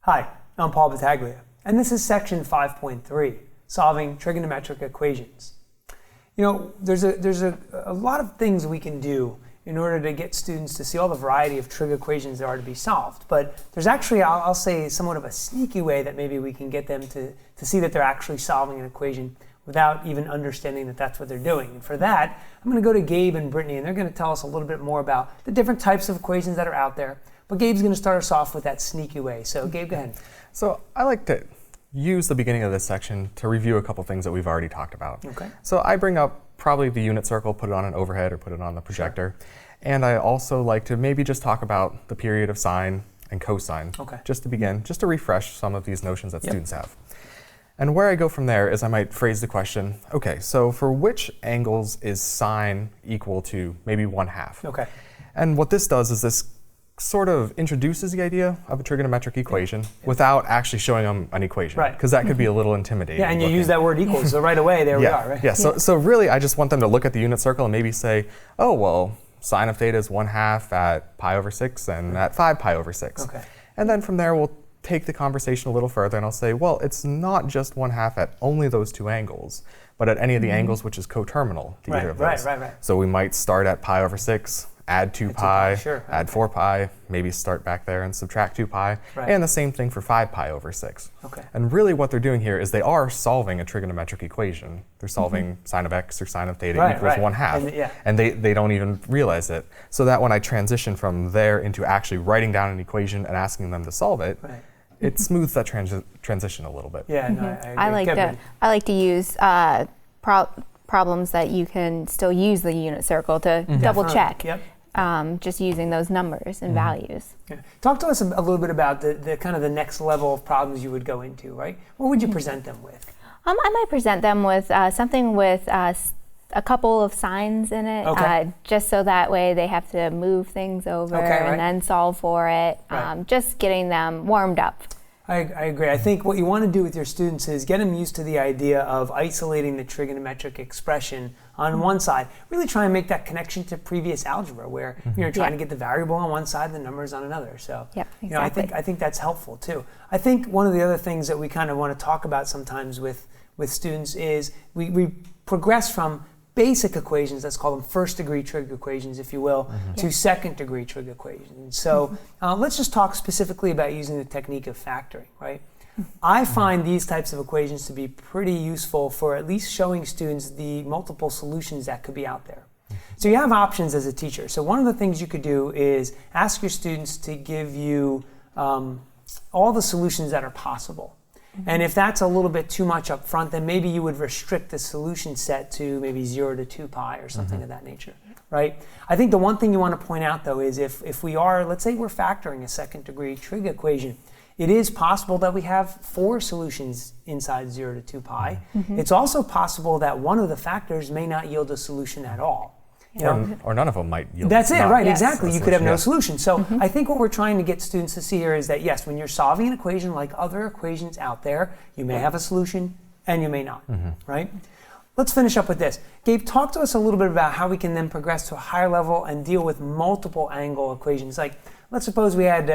Hi, I'm Paul Battaglia, and this is section 5.3, solving trigonometric equations. You know, there's a lot of things we can do in order to get students to see all the variety of trig equations there are to be solved. But there's actually, I'll say, somewhat of a sneaky way that maybe we can get them to see that they're actually solving an equation without even understanding that that's what they're doing. And for that, I'm going to go to Gabe and Brittany, and they're going to tell us a little bit more about the different types of equations that are out there. But Gabe's going to start us off with that sneaky way. So Gabe, go ahead. So I like to use the beginning of this section to review a couple things that we've already talked about. Okay. So I bring up probably the unit circle, put it on an overhead or put it on the projector. Sure. And I also like to maybe just talk about the period of sine and cosine, just to begin, just to refresh some of these notions that students have. And where I go from there is I might phrase the question, okay, so for which angles is sine equal to maybe 1/2? Okay. And what this does is this sort of introduces the idea of a trigonometric equation without actually showing them an equation. Right. Because that could be a little intimidating. Yeah, and you use that word equals, so right away there we are, right? Yeah, so really I just want them to look at the unit circle and maybe say, oh, well, sine of theta is 1/2 at pi over 6 and at 5 pi over 6. Okay. And then from there we'll take the conversation a little further and I'll say, well, it's not just 1/2 at only those two angles, but at any of the angles which is coterminal to either of those. Right. So we might start at pi over 6, add 2 pi, add 4 pi, maybe start back there and subtract 2 pi, and the same thing for 5 pi over 6. Okay. And really what they're doing here is they are solving a trigonometric equation. They're solving sine of x or sine of theta equals 1/2, and they don't even realize it. So that when I transition from there into actually writing down an equation and asking them to solve it, it smooths that transition a little bit. Yeah, no, I agree. I like to use problems that you can still use the unit circle to double check. Just using those numbers and values. Yeah. Talk to us a little bit about the kind of the next level of problems you would go into, right? What would you present them with? I might present them with something with a couple of signs in it, just so that way they have to move things over and then solve for it, just getting them warmed up. I agree. I think what you want to do with your students is get them used to the idea of isolating the trigonometric expression on one side. Really try and make that connection to previous algebra where you're trying to get the variable on one side and the numbers on another. So exactly. You know, I think that's helpful too. I think one of the other things that we kind of want to talk about sometimes with students is we progress from basic equations, let's call them first degree trig equations, if you will, to second degree trig equations. So let's just talk specifically about using the technique of factoring, right? I find these types of equations to be pretty useful for at least showing students the multiple solutions that could be out there. So you have options as a teacher. So one of the things you could do is ask your students to give you all the solutions that are possible. And if that's a little bit too much up front, then maybe you would restrict the solution set to maybe 0 to 2 pi or something of that nature, right? I think the one thing you want to point out, though, is if we are, let's say we're factoring a second degree trig equation, it is possible that we have 4 solutions inside 0 to 2 pi. It's also possible that one of the factors may not yield a solution at all. You know? Or none of them might yield. That's it, right, exactly. You could have no solution. So I think what we're trying to get students to see here is that, yes, when you're solving an equation like other equations out there, you may have a solution and you may not, right? Let's finish up with this. Gabe, talk to us a little bit about how we can then progress to a higher level and deal with multiple angle equations. Like, let's suppose we had,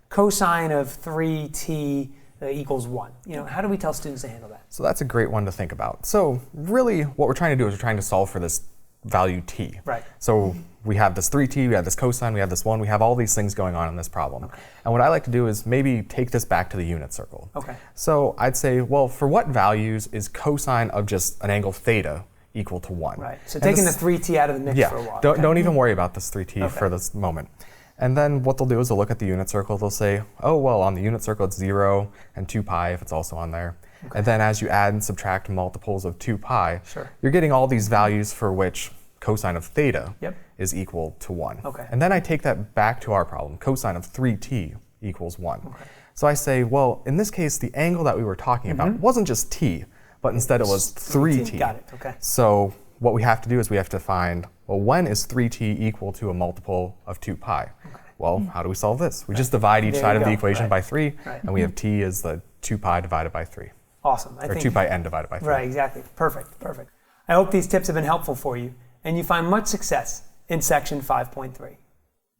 cosine of 3t equals 1. You know, how do we tell students to handle that? So that's a great one to think about. So really what we're trying to do is we're trying to solve for this value t. Right. So we have this 3t, we have this cosine, we have this 1, we have all these things going on in this problem. And what I like to do is maybe take this back to the unit circle. So I'd say, well, for what values is cosine of just an angle theta equal to 1? Right. So taking the 3t out of the mix for a while. Don't even worry about this 3t for this moment. And then what they'll do is they'll look at the unit circle, they'll say, oh, well, on the unit circle it's 0 and 2 pi if it's also on there. And then as you add and subtract multiples of 2 pi, you're getting all these values for which cosine of theta is equal to 1. And then I take that back to our problem. Cosine of 3t equals 1. So I say, well, in this case, the angle that we were talking about wasn't just t, but instead it was 3t. Got it, So what we have to do is we have to find, well, when is 3t equal to a multiple of 2 pi? Well, how do we solve this? We just divide each side of the equation by 3, and we have t as the 2 pi divided by 3. Awesome. Or 2 pi n divided by 3. Right, exactly. Perfect. I hope these tips have been helpful for you and you find much success in section 5.3.